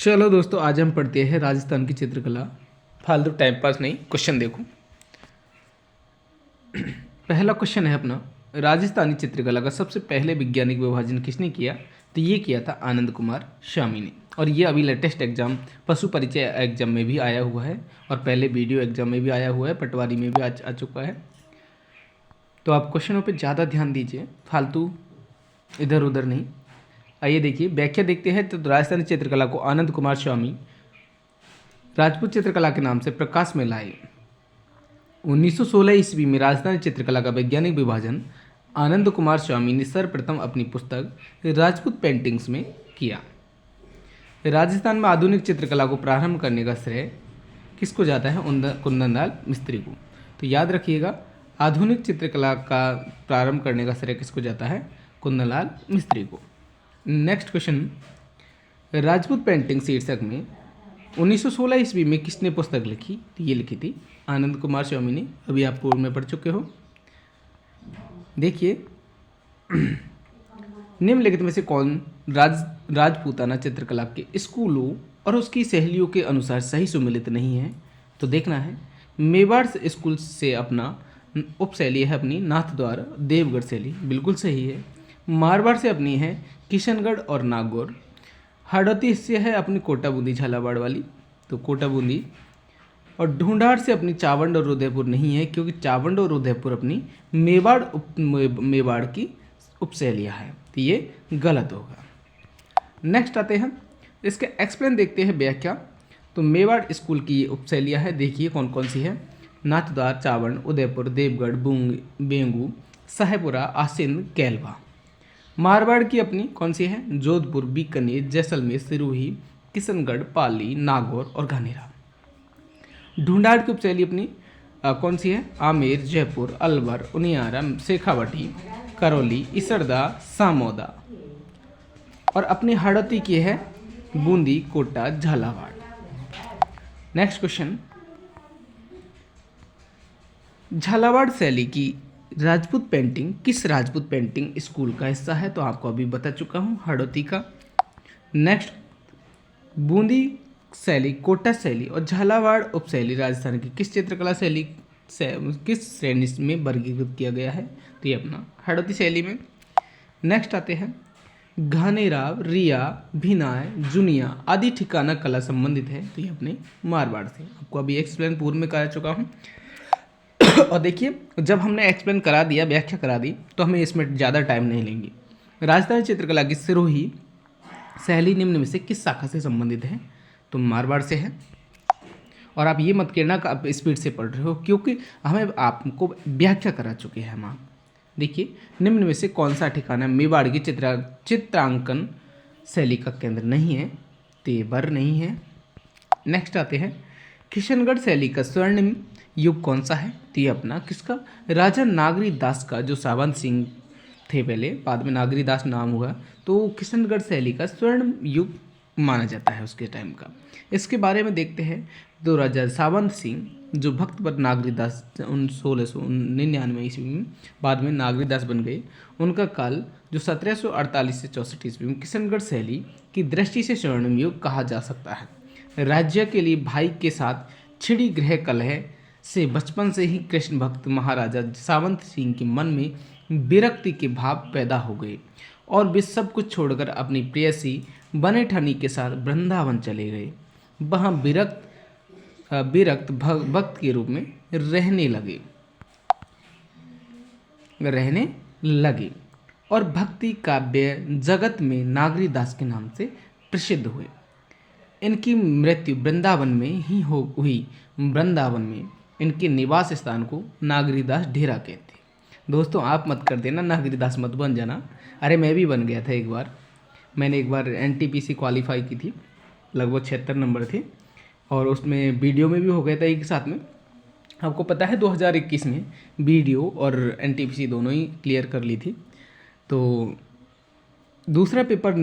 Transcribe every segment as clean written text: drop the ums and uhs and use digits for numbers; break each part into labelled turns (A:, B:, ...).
A: चलो दोस्तों, आज हम पढ़ते हैं राजस्थान की चित्रकला। फालतू टाइम पास नहीं, क्वेश्चन देखो। पहला क्वेश्चन है अपना, राजस्थानी चित्रकला का सबसे पहले वैज्ञानिक विभाजन किसने किया? तो ये किया था आनंद कुमार स्वामी ने। और ये अभी लेटेस्ट एग्जाम पशु परिचय एग्जाम में भी आया हुआ है और पहले वीडियो एग्जाम में भी आया हुआ है, पटवारी में भी आ चुका है। तो आप क्वेश्चनों पे ज़्यादा ध्यान दीजिए, फालतू इधर उधर नहीं। आइए देखिए, व्याख्या देखते हैं। तो राजस्थानी चित्रकला को आनंद कुमार स्वामी राजपूत चित्रकला के नाम से प्रकाश में लाए। 1916 ईस्वी में राजस्थानी चित्रकला का वैज्ञानिक विभाजन आनंद कुमार स्वामी ने सर्वप्रथम अपनी पुस्तक राजपूत पेंटिंग्स में किया। राजस्थान में आधुनिक चित्रकला को प्रारंभ करने का श्रेय किसको जाता है? कुंदनलाल मिस्त्री को। तो याद रखिएगा, आधुनिक चित्रकला का प्रारंभ करने का श्रेय किसको जाता है? कुंदनलाल मिस्त्री को। नेक्स्ट क्वेश्चन, राजपूत पेंटिंग शीर्षक में 1916 ईस्वी में किसने पुस्तक लिखी? तो ये लिखी थी आनंद कुमार स्वामी ने। अभी आप पूर्व में पढ़ चुके हो। देखिए, निम्नलिखित में से कौन राजपूताना चित्रकला के स्कूलों और उसकी शैलियों के अनुसार सही सुमेलित नहीं है? तो देखना है। मेवाड़ स्कूल से अपना उपशैली है अपनी नाथद्वार देवगढ़ शैली, बिल्कुल सही है। मारवाड़ से अपनी है किशनगढ़ और नागौर। हाड़ौती से है अपनी कोटा बूंदी झालावाड़ वाली, तो कोटा बूंदी। और ढूंढाड़ से अपनी चावंड और उदयपुर नहीं है, क्योंकि चावंड और उदयपुर अपनी मेवाड़ की उपशैलियाँ है, तो ये गलत होगा। नेक्स्ट आते हैं, इसके एक्सप्लेन देखते हैं व्याख्या। तो मेवाड़ स्कूल की ये उपशैलियाँ है, देखिए कौन कौन सी है। नाथद्वार, चावंड, उदयपुर, देवगढ़, बेंगू, साहेपुरा, आसिंद, कैलवा। मारवाड़ की अपनी कौन सी है? जोधपुर, बीकानेर, जैसलमेर, सिरोही, किशनगढ़, पाली, नागौर और घानेरा। ढूंढाड़ की उपशैली अपनी कौन सी है? आमेर, जयपुर, अलवर, उनियारा, शेखावटी, करौली, इसरदा, सामोदा। और अपनी हाड़ौती की है बूंदी, कोटा, झालावाड़। नेक्स्ट क्वेश्चन, झालावाड़ शैली की राजपूत पेंटिंग किस राजपूत पेंटिंग स्कूल का हिस्सा है? तो आपको अभी बता चुका हूँ, हाड़ौती का। नेक्स्ट, बूंदी शैली, कोटा शैली और झालावाड़ उपशैली राजस्थान की किस चित्रकला शैली से किस श्रेणी में वर्गीकृत किया गया है? तो ये अपना हाड़ौती शैली में। नेक्स्ट आते हैं, घानेरा, रिया, भिनाय, जुनिया आदि ठिकाना कला संबंधित है, तो ये अपने मारवाड़ से। आपको अभी एक्सप्लेन पूर्व में करा चुका हूँ। और देखिए, जब हमने एक्सप्लेन करा दिया, व्याख्या करा दी, तो हमें इसमें ज़्यादा टाइम नहीं लेंगे। राजस्थानी चित्रकला की सिरोही शैली निम्न में से किस शाखा से संबंधित है? तो मारवाड़ से है। और आप ये मत कहना कि आप स्पीड से पढ़ रहे हो, क्योंकि हमें आपको व्याख्या करा चुके हैं हम। देखिए, निम्न में से कौन सा ठिकाना मेवाड़ की चित्रांकन शैली का केंद्र नहीं है? तेवर नहीं है। नेक्स्ट आते हैं, किशनगढ़ शैली का स्वर्णिम युग कौन सा है? तो ये अपना किसका? राजा नागरी दास का, जो सावंत सिंह थे पहले, बाद में नागरी दास नाम हुआ। तो किशनगढ़ शैली का स्वर्ण युग माना जाता है उसके टाइम का। इसके बारे में देखते हैं। तो राजा सावंत सिंह, जो भक्तपद नागरी दास 1699 ईस्वी में बाद में नागरी दास बन गए, उनका काल जो 1748 से 64 ईस्वी में किशनगढ़ शैली की दृष्टि से स्वर्णिम युग कहा जा सकता है। राज्य के लिए भाई के साथ छिड़ी गृह कलह से बचपन से ही कृष्ण भक्त महाराजा सावंत सिंह के मन में विरक्ति के भाव पैदा हो गए और वे सब कुछ छोड़कर अपनी प्रेयसी बने ठनी के साथ वृंदावन चले गए। वहाँ विरक्त भक्त के रूप में रहने लगे और भक्ति काव्य जगत में नागरी दास के नाम से प्रसिद्ध हुए। इनकी मृत्यु वृंदावन में ही हुई। वृंदावन में इनके निवास स्थान को नागरीदास डेरा कहते हैं। दोस्तों, आप मत कर देना, नागरीदास मत बन जाना। अरे मैं भी बन गया था एक बार। मैंने एक बार एनटीपीसी क्वालिफाई की थी, लगभग 76 नंबर थे, और उसमें वीडियो में भी हो गया था एक साथ में। आपको पता है 2021 में वीडियो और एनटीपीसी दोनों ही क्लियर कर ली थी। तो दूसरा पेपर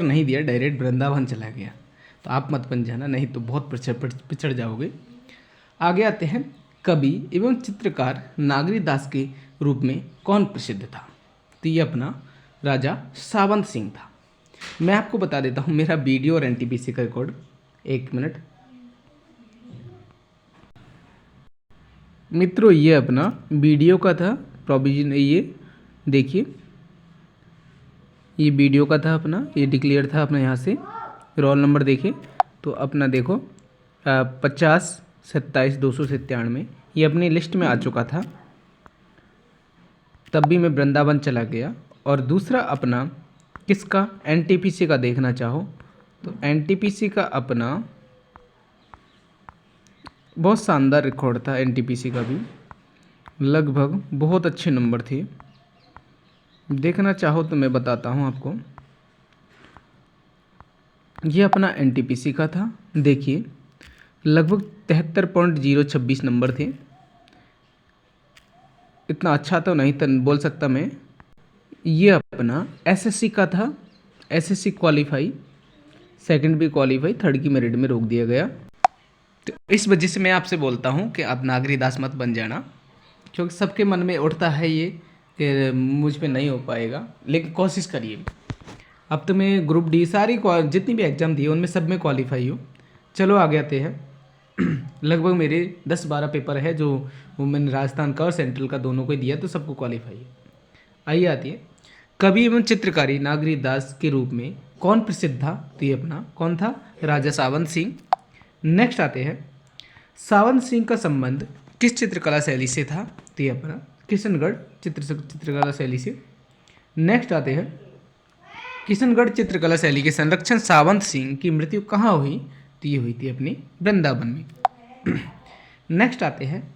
A: नहीं दिया, डायरेक्ट वृंदावन चला गया। तो आप मत बन जाना, नहीं तो बहुत पिछड़ जाओगे। आगे आते हैं, कवि एवं चित्रकार नागरी दास के रूप में कौन प्रसिद्ध था? तो ये अपना राजा सावंत सिंह था। मैं आपको बता देता हूँ मेरा वीडियो और एनटीपीसी का रिकॉर्ड। एक मिनट मित्रों, ये अपना वीडियो का था प्रोविजन, ये देखिए ये वीडियो का था अपना, ये डिक्लेयर था अपना। यहाँ से रोल नंबर देखें तो अपना देखो 50-27-297 ये अपनी लिस्ट में आ चुका था। तब भी मैं वृंदावन चला गया। और दूसरा अपना किसका, एनटीपीसी का देखना चाहो तो एनटीपीसी का अपना बहुत शानदार रिकॉर्ड था। एनटीपीसी का भी लगभग बहुत अच्छे नंबर थे। देखना चाहो तो मैं बताता हूँ आपको। ये अपना एनटीपीसी का था, देखिए लगभग 73.026 नंबर थे। इतना अच्छा तो नहीं था बोल सकता मैं। ये अपना एसएससी का था, एसएससी क्वालिफाई, सेकंड भी क्वालिफाई, थर्ड की मेरिट में रोक दिया गया। तो इस वजह से मैं आपसे बोलता हूँ कि आप नागरी दास मत बन जाना, क्योंकि सबके मन में उठता है ये कि मुझ पे नहीं हो पाएगा, लेकिन कोशिश करिए। अब तो मैं ग्रुप डी सारी जितनी भी एग्ज़ाम दी उनमें सब में क्वालिफाई हूँ। चलो आगे आते हैं। लगभग मेरे 10-12 पेपर है जो वो मैंने राजस्थान का और सेंट्रल का दोनों को ही दिया, तो सबको क्वालिफाई है। आइए आती है, कवि एवं चित्रकारी नागरी दास के रूप में कौन प्रसिद्ध था, तो ये अपना कौन था, राजा सावंत सिंह। नेक्स्ट आते हैं, सावंत सिंह का संबंध किस चित्रकला शैली से था, तो ये अपना किशनगढ़ चित्रकला शैली से। नेक्स्ट आते हैं, किशनगढ़ चित्रकला शैली के संरक्षण सावंत सिंह की मृत्यु कहाँ हुई, तो ये हुई थी अपनी वृंदावन में। नेक्स्ट आते हैं,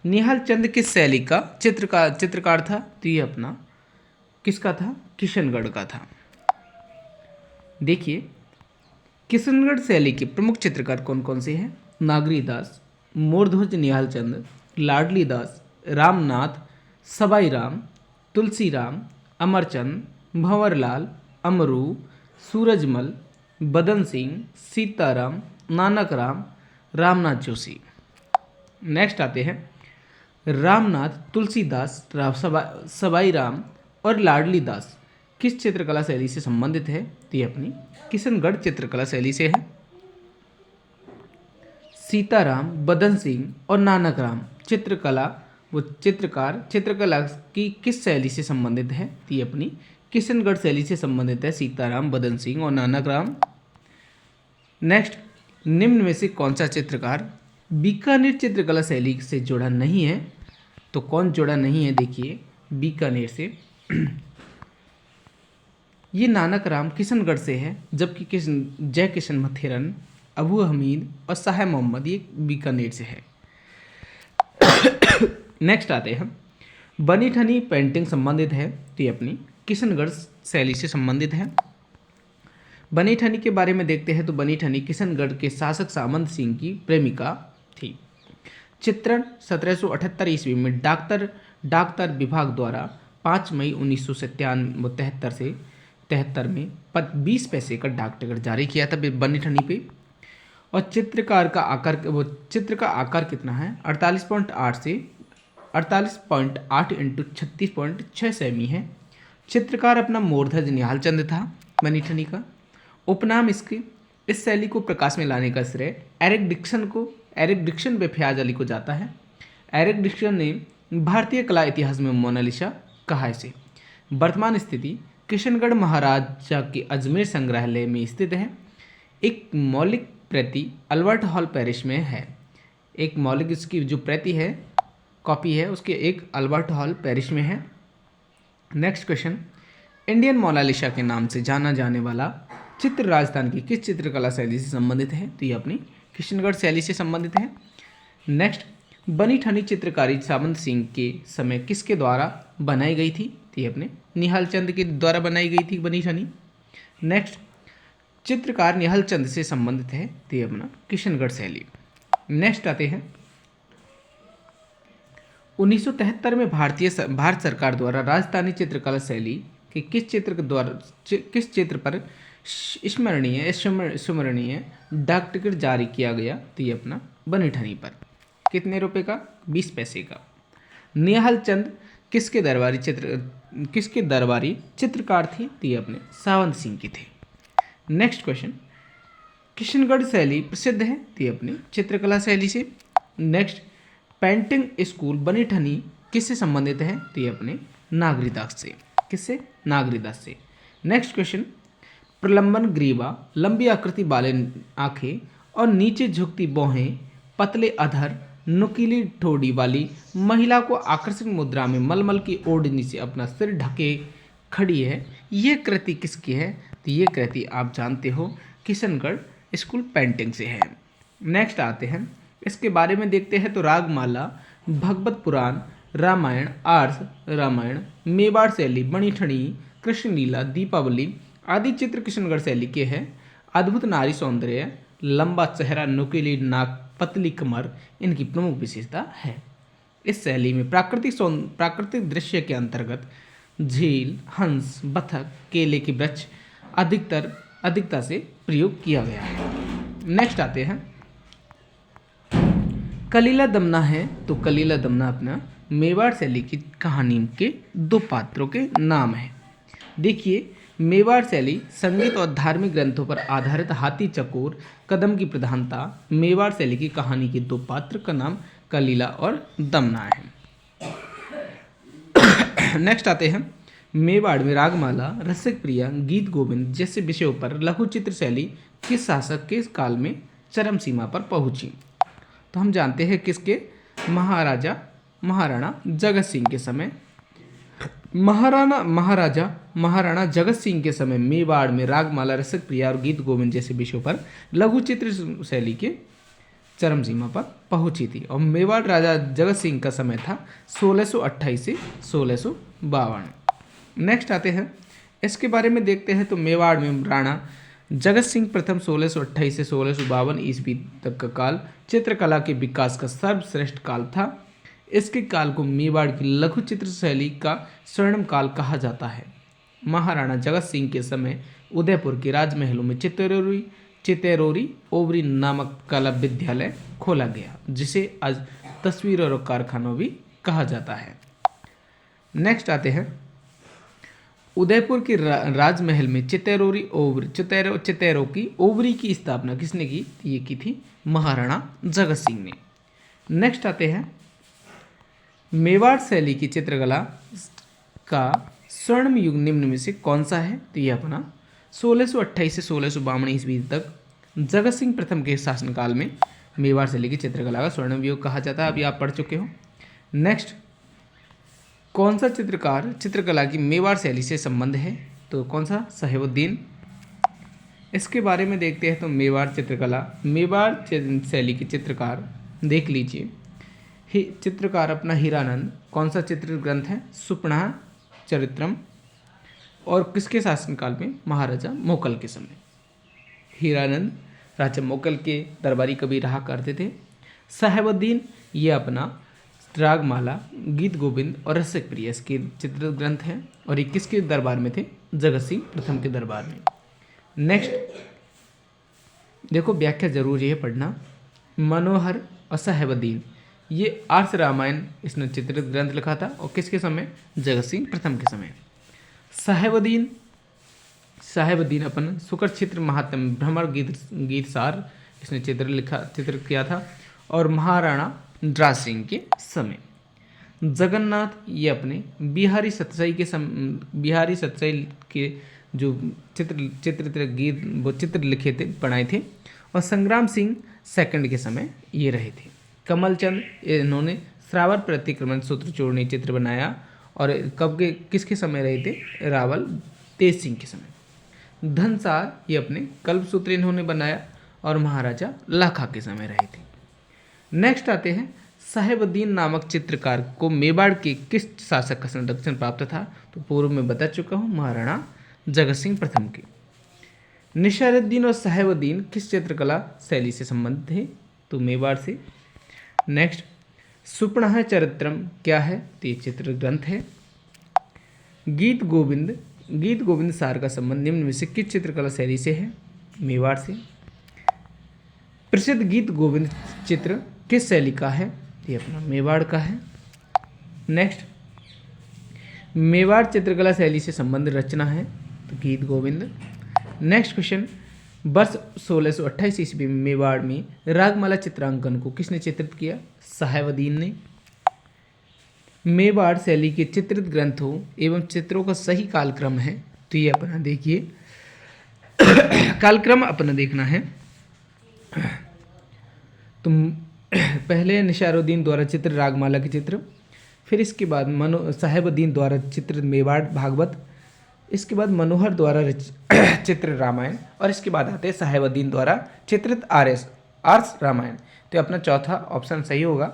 A: निहाल चंद किस शैली का चित्रकार था, तो ये अपना किसका था, किशनगढ़ का था। देखिए किशनगढ़ शैली के प्रमुख चित्रकार कौन कौन से हैं, नागरी दास, मोरध्वज निहाल चंद, लाडली दास, रामनाथ, सबाई राम, तुलसीराम, अमरचंद, भंवरलाल, अमरू, सूरजमल, बदन सिंह, सीताराम, नानक राम, रामनाथ जोशी। नेक्स्ट आते हैं, रामनाथ, तुलसीदास, सबाई राम और लाडली दास किस चित्रकला शैली से संबंधित है, तो ये अपनी किशनगढ़ चित्रकला शैली से है। सीताराम, बदन सिंह और नानक राम चित्रकला की किस शैली से संबंधित है, तो ये अपनी किशनगढ़ शैली से संबंधित है, सीताराम, बदन सिंह और नानक राम। नेक्स्ट, निम्न में से कौन सा चित्रकार बीकानेर चित्रकला शैली से जुड़ा नहीं है, तो कौन जुड़ा नहीं है, देखिए बीकानेर से ये नानक राम किशनगढ़ से है, जबकि जय किशन मथेरन, अबू हमीद और शाह मोहम्मद ये बीकानेर से है। नेक्स्ट आते हैं, बनी ठनी पेंटिंग संबंधित है, तो ये अपनी किशनगढ़ शैली से संबंधित है। बनी ठनी के बारे में देखते हैं तो बनी ठनी किशनगढ़ के शासक सामंत सिंह की प्रेमिका थी। चित्रण 1778 ईस्वी में डाकतर विभाग द्वारा 5 मई 1973 से 73 में 20 पैसे का डाक टिकट जारी किया था बनी ठनी पे। और चित्र का आकार कितना है, 48.8 से 48.8 इंटू 36.6 सेमी है। चित्रकार अपना मोरध्वज निहाल चंद था बनी ठनी का। उपनाम इसके इस शैली को प्रकाश में लाने का श्रेय एरिक डिक्सन व फयाज अली को जाता है। एरिक डिक्सन ने भारतीय कला इतिहास में मोनालिसा कहा इसे। वर्तमान स्थिति किशनगढ़ महाराजा के अजमेर संग्रहालय में स्थित है। एक मौलिक प्रति अल्बर्ट हॉल पेरिस में है। एक मौलिक इसकी जो प्रति है, कॉपी है उसके, एक अल्बर्ट हॉल पेरिस में है। नेक्स्ट क्वेश्चन, इंडियन मोनालिसा के नाम से जाना जाने वाला चित्र राजस्थान की किस चित्रकला शैली से संबंधित है, तो ये अपनी किशनगढ़ शैली से संबंधित है। नेक्स्ट, बनी ठनी चित्रकारी सावंत सिंह के समय किसके द्वारा बनाई गई थी, तो ये अपने निहाल चंद के द्वारा बनाई गई थी बनी ठनी। नेक्स्ट, चित्रकार निहाल चंद से संबंधित है, तो ये अपना किशनगढ़ शैली। नेक्स्ट आते हैं, 1973 में भारत सरकार द्वारा राजस्थानी चित्रकला शैली के किस चित्र पर स्मरणीय डाक टिकट जारी किया गया, तो ये अपना बनी ठनी पर। कितने रुपए का, 20 पैसे का। निहाल चंद किसके दरबारी चित्रकार थे, तो ये अपने सावंत सिंह की थे। नेक्स्ट क्वेश्चन, किशनगढ़ शैली प्रसिद्ध है, तो ये अपनी चित्रकला शैली से। नेक्स्ट, पेंटिंग स्कूल बनी ठनी किससे संबंधित है, तो ये अपने नागरीदास से। किससे? नागरीदास से। नेक्स्ट क्वेश्चन, प्रलंबन ग्रीवा, लंबी आकृति वाले आंखें और नीचे झुकती भौहें, पतले अधर, नुकीली ठोड़ी वाली महिला को आकर्षक मुद्रा में मलमल की ओढ़नी से अपना सिर ढके खड़ी है, ये कृति किसकी है, तो ये कृति आप जानते हो किशनगढ़ स्कूल पेंटिंग से है। नेक्स्ट आते हैं, इसके बारे में देखते हैं। तो रागमाला, भगवत पुराण, रामायण, आर्ष रामायण, मेवाड़ शैली, बणिठनी, कृष्ण लीला, दीपावली आदि चित्र किशनगढ़ शैली के हैं। अद्भुत नारी सौंदर्य, लंबा चेहरा, नुकीली नाक, पतली कमर इनकी प्रमुख विशेषता है। इस शैली में प्राकृतिक दृश्य के अंतर्गत झील, हंस, बतख, केले के वृक्ष अधिकता से प्रयोग किया गया है। नेक्स्ट आते हैं, कलीला दमना है, तो कलीला दमना अपना मेवाड़ शैली की कहानी के दो पात्रों के नाम है। देखिए, मेवाड़ शैली संगीत और धार्मिक ग्रंथों पर आधारित हाथी चकोर कदम की प्रधानता, मेवाड़ शैली की कहानी के दो पात्र का नाम कलीला और दमना है। नेक्स्ट आते हैं, मेवाड़ में रागमाला, रसिक प्रिया, गीत गोविंद जैसे विषयों पर लघु चित्र शैली किस शासक के काल में चरम सीमा पर पहुंची, तो हम जानते हैं किसके, महाराणा जगत सिंह के समय। महाराणा जगत सिंह के समय मेवाड़ में रागमाला, रसिक प्रिया और गीत गोविंद जैसे विषयों पर लघु चित्र शैली के चरम सीमा पर पहुंची थी। और मेवाड़ राजा जगत सिंह का समय था 1628 से 1652। नेक्स्ट आते हैं, इसके बारे में देखते हैं। तो मेवाड़ में राणा जगत सिंह प्रथम 1628 से 1652 ईस्वी तक का काल चित्रकला के विकास का सर्वश्रेष्ठ काल था। इसके काल को मेवाड़ की लघु चित्र शैली का स्वर्णिम काल कहा जाता है। महाराणा जगत सिंह के समय उदयपुर के राजमहलों में चितेरोरी ओवरी नामक कला विद्यालय खोला गया, जिसे आज तस्वीर और कारखाना भी कहा जाता है। नेक्स्ट आते हैं, उदयपुर के राजमहल में चितेरो की ओवरी की स्थापना किसने की, ये की थी महाराणा जगत सिंह ने। नेक्स्ट आते हैं, मेवाड़ शैली की चित्रकला का स्वर्णिम युग निम्न में से कौन सा है, तो ये अपना 1628 से 1652 ईस्वी तक जगत सिंह प्रथम के शासनकाल में मेवाड़ शैली की चित्रकला का स्वर्णिम युग कहा जाता है। अभी आप पढ़ चुके हो। नेक्स्ट, कौन सा चित्रकार चित्रकला की मेवाड़ शैली से संबंध है, तो कौन सा, साहेबुद्दीन। इसके बारे में देखते हैं। तो मेवाड़ शैली के चित्रकार देख लीजिए, चित्रकार अपना हीरानंद, कौन सा चित्र ग्रंथ है, सुपना चरित्रम, और किसके शासनकाल में, महाराजा मोकल के समय। हीरानंद राजा मोकल के दरबारी कवि रहा करते थे। साहेबुद्दीन ये अपना रागमाला, गीत गोविंद और रसिक प्रिया इसके चित्र ग्रंथ हैं, और ये किसके दरबार में थे, जगत सिंह प्रथम के दरबार में। नेक्स्ट देखो, व्याख्या जरूर है पढ़ना। मनोहर और साहेबुद्दीन ये आर्ष रामायण इसने चित्रित ग्रंथ लिखा था, और किसके समय, जगत सिंह प्रथम के समय। साहेबुद्दीन अपन शुक्र चित्र महात्म भ्रमर गीत सार इसने चित्र किया था, और महाराणा ड्रा सिंह के समय। जगन्नाथ ये अपने बिहारी सतसाई के जो चित्र लिखे थे, बनाए थे, और संग्राम सिंह सेकंड के समय ये रहे थे। कमलचंद इन्होंने श्रावण प्रतिक्रमण सूत्र चूर्ण चित्र बनाया, और कब के किसके समय रहे थे, रावल तेज सिंह के समय। धनसार ये अपने कल्पसूत्र इन्होंने बनाया, और महाराजा लाखा के समय रहे थे। नेक्स्ट आते हैं, साहेबुद्दीन नामक चित्रकार को मेवाड़ के किस शासक का संरक्षण प्राप्त था, तो पूर्व में बता चुका हूँ, महाराणा जगत सिंह प्रथम के। निशारुद्दीन और साहेबुद्दीन किस चित्रकला शैली से संबंधित थे, तो मेवाड़ से। नेक्स्ट, सुपना चरित्रम क्या है, तो ये चित्र ग्रंथ है। गीत गोविंद सार का संबंध निम्न में से किस चित्रकला शैली से है, मेवाड़ से। प्रसिद्ध गीत गोविंद चित्र किस शैली का है, ये अपना मेवाड़ का है। नेक्स्ट, मेवाड़ चित्रकला शैली से संबंध रचना है, तो गीत गोविंद। नेक्स्ट क्वेश्चन, वर्ष 1628 ईस्वी में मेवाड़ में रागमाला चित्रांकन को किसने चित्रित किया? साहेबुद्दीन ने। मेवाड़ शैली के चित्रित ग्रंथों एवं चित्रों का सही कालक्रम है, तो ये अपना देखिए कालक्रम अपना देखना है। तो पहले निशारुद्दीन द्वारा चित्र रागमाला के चित्र, फिर इसके बाद साहेबुद्दीन द्वारा चित्रित मेवाड़ भागवत, इसके बाद मनोहर द्वारा चित्र रामायण, और इसके बाद आते हैं साहेबुद्दीन द्वारा चित्रित आर्स रामायण। तो अपना चौथा ऑप्शन सही होगा।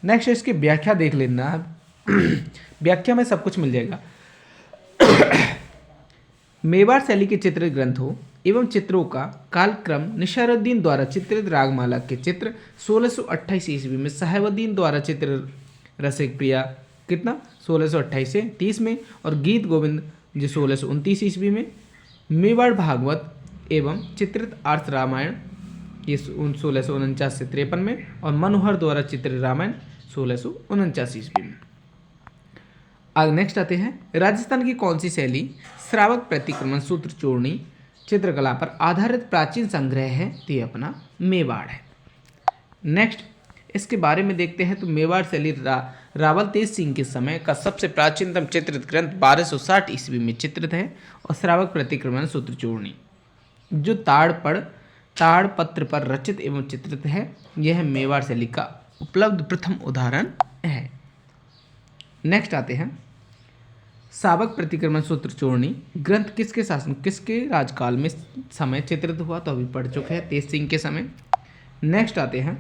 A: नेक्स्ट इसकी व्याख्या देख लेना, व्याख्या में सब कुछ मिल जाएगा। मेवाड़ शैली के चित्रित ग्रंथों एवं चित्रों का कालक्रम, निशारुद्दीन द्वारा चित्रित रागमाला के चित्र 1628 ईस्वी में, साहेबुद्दीन द्वारा चित्र रसिक प्रिया कितना 1628 से 30 में, और गीत गोविंद जो 1629 ईस्वी में, मेवाड़ भागवत एवं चित्रित आर्थ रामायण ये 1649 से 53 में, और मनोहर द्वारा चित्रित रामायण 1649 ईस्वी में। आगे नेक्स्ट आते हैं, राजस्थान की कौन सी शैली श्रावक प्रतिक्रमण सूत्र चूर्णी चित्रकला पर आधारित प्राचीन संग्रह है? तो ये अपना मेवाड़ है। नेक्स्ट इसके बारे में देखते हैं। तो मेवाड़ शैली रावल तेज सिंह के समय का सबसे प्राचीनतम चित्रित ग्रंथ 1260 ईस्वी में चित्रित है, और श्रावक प्रतिक्रमण सूत्र चूर्णी जो ताड़पत्र पर रचित एवं चित्रित है, यह मेवाड़ शैली का उपलब्ध प्रथम उदाहरण है। नेक्स्ट आते हैं, श्रावक प्रतिक्रमण सूत्र चूर्णी ग्रंथ किसके राजकाल में समय चित्रित हुआ? तो अभी पढ़ चुके हैं, तेज सिंह के समय। नेक्स्ट आते हैं,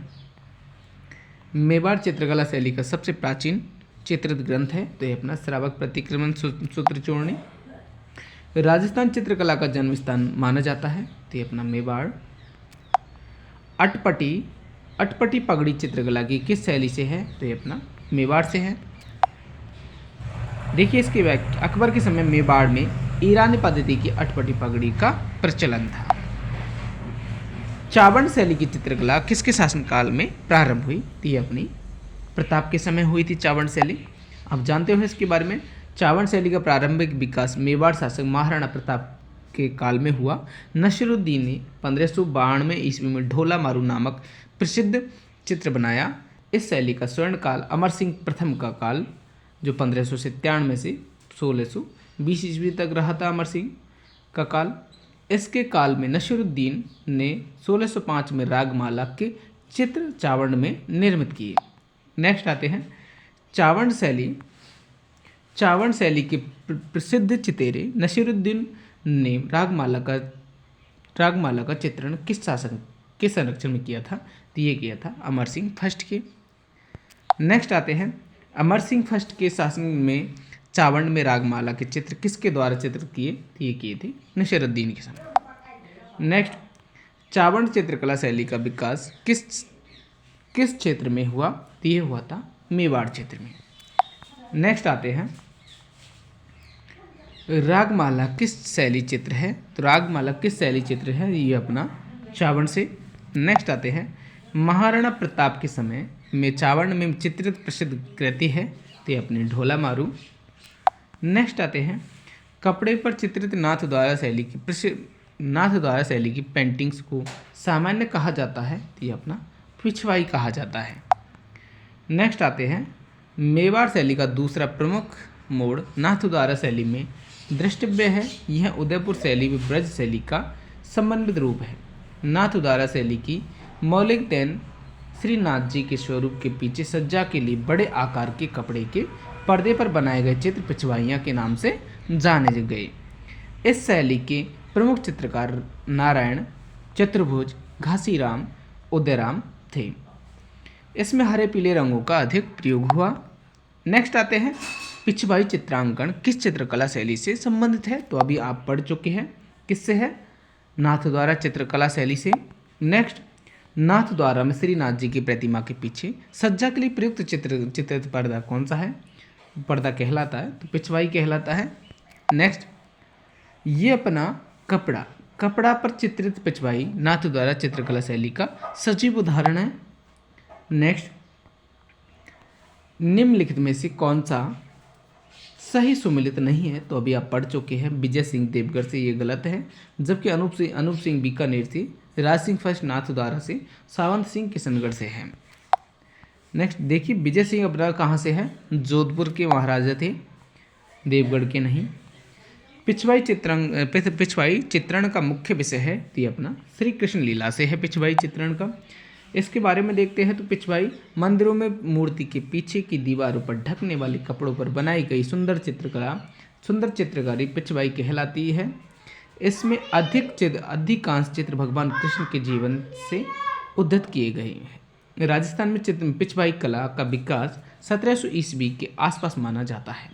A: मेवाड़ चित्रकला शैली का सबसे प्राचीन चित्रित ग्रंथ है, तो ये अपना श्रावक प्रतिक्रमण सूत्र चूर्णी। राजस्थान चित्रकला का जन्म स्थान माना जाता है, तो ये अपना मेवाड़। अटपटी पगड़ी चित्रकला की किस शैली से है? तो ये अपना मेवाड़ से है। देखिए इसकी व्याख्या, अकबर के समय मेवाड़ में ईरानी पद्धति की अटपटी पगड़ी का प्रचलन था। चावंड शैली की चित्रकला किसके शासनकाल में प्रारंभ हुई? तो ये अपनी प्रताप के समय हुई थी चावंड शैली। आप जानते हो इसके बारे में। चावंड शैली का प्रारंभिक विकास मेवाड़ शासक महाराणा प्रताप के काल में हुआ। नसीरुद्दीन ने 1592 ईस्वी में ढोला मारू नामक प्रसिद्ध चित्र बनाया। इस शैली का स्वर्ण काल अमर सिंह प्रथम का काल, जो 1597 से 1620 ईस्वी तक रहा था अमर सिंह का काल। इसके काल में नसीरुद्दीन ने 1605 में रागमाला के चित्र चावंड में निर्मित किए। नेक्स्ट आते हैं, चावंड शैली के प्रसिद्ध चितेरे नसीरुद्दीन ने रागमाला का चित्रण किस संरक्षण में किया था? तो ये किया था अमर सिंह फर्स्ट के। नेक्स्ट आते हैं, अमर सिंह फर्स्ट के शासन में चावंड में रागमाला के चित्र किसके द्वारा चित्रित किए? तो ये किए थे नसीरुद्दीन के समय। नेक्स्ट, चावंड चित्रकला शैली का विकास किस क्षेत्र में हुआ? तो ये हुआ था मेवाड़ क्षेत्र में। नेक्स्ट आते हैं, रागमाला किस शैली चित्र है? तो रागमाला किस शैली चित्र है? ये अपना चावंड से। नेक्स्ट आते हैं, महाराणा प्रताप के समय में चावंड में चित्रित प्रसिद्ध कृति है, तो ये अपनी ढोला मारू। नेक्स्ट आते हैं, कपड़े पर चित्रित नाथद्वारा शैली की पेंटिंग्स को सामान्य कहा जाता है, तो ये अपना पिछवाई कहा जाता है। नेक्स्ट आते हैं, मेवाड़ शैली का दूसरा प्रमुख मोड़ नाथद्वारा शैली में दृष्टव्य है। यह उदयपुर शैली व ब्रज शैली का समन्वित रूप है। नाथद्वारा शैली की मौलिक देन श्रीनाथ जी के स्वरूप के पीछे सज्जा के लिए बड़े आकार के कपड़े के पर्दे पर बनाए गए चित्र पिछवाइयाँ के नाम से जाने गए। इस शैली के प्रमुख चित्रकार नारायण, चतुर्भुज, घासीराम, उदयराम थे। इसमें हरे पीले रंगों का अधिक प्रयोग हुआ। नेक्स्ट आते हैं, पिछवाई चित्रांकन किस चित्रकला शैली से संबंधित है? तो अभी आप पढ़ चुके हैं, किससे है? नाथद्वारा चित्रकला शैली से। नेक्स्ट, नाथद्वारा में श्रीनाथ जी की प्रतिमा के पीछे सज्जा के लिए प्रयुक्त चित्रित पर्दा कौन सा है? पर्दा कहलाता है, तो पिछवाई कहलाता है। नेक्स्ट, ये अपना कपड़ा पर चित्रित पिछवाई नाथद्वारा चित्रकला शैली का सजीव उदाहरण है। नेक्स्ट, निम्नलिखित में से कौन सा सही सुमिलित नहीं है, तो अभी आप पढ़ चुके हैं विजय सिंह देवगढ़ से, ये गलत है। जबकि अनूप सिंह बीकानेर से, राज सिंह फर्स्ट नाथद्वारा से, सावंत सिंह किशनगढ़ से है। नेक्स्ट देखिए, विजय सिंह अपना कहाँ से है? जोधपुर के महाराजा थे, देवगढ़ के नहीं। पिछवाई चित्रण का मुख्य विषय है, तो ये अपना श्री कृष्ण लीला से है पिछवाई चित्रण का। इसके बारे में देखते हैं तो पिछवाई मंदिरों में मूर्ति के पीछे की दीवारों पर ढकने वाले कपड़ों पर बनाई गई सुंदर चित्रकारी पिछवाई कहलाती है। इसमें अधिकांश चित्र भगवान कृष्ण के जीवन से उद्धृत किए गए हैं। राजस्थान में पिछवाई कला का विकास 1700 ईस्वी के आसपास माना जाता है।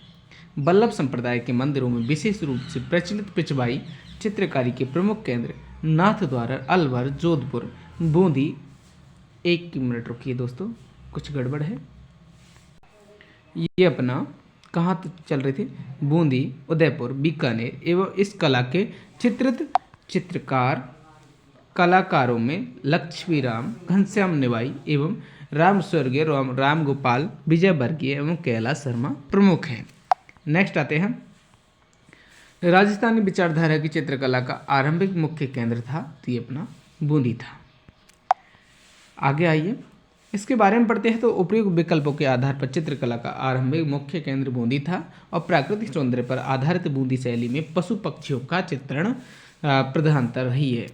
A: बल्लभ संप्रदाय के मंदिरों में विशेष रूप से प्रचलित पिछवाई चित्रकारी के प्रमुख केंद्र नाथद्वारा, अलवर, जोधपुर, बूंदी। एक मिनट रुकिए दोस्तों, कुछ गड़बड़ है। ये अपना कहाँ चल रहे थे? बूंदी, उदयपुर, बीकानेर एवं इस कला के कलाकारों में लक्ष्मीराम, घनश्याम निवाई एवं स्वर्गीय राम गोपाल, विजय वर्गीय एवं कैलाश शर्मा प्रमुख हैं। नेक्स्ट आते हैं, राजस्थानी विचारधारा की चित्रकला का आरंभिक मुख्य केंद्र था, तो ये अपना बूंदी था। आगे आइए, इसके बारे में पढ़ते हैं तो उपयुक्त विकल्पों के आधार पर चित्रकला का आरंभिक मुख्य केंद्र बूंदी था और प्राकृतिक सौंदर्य पर आधारित बूंदी शैली में पशु पक्षियों का चित्रण प्रधानता रही है।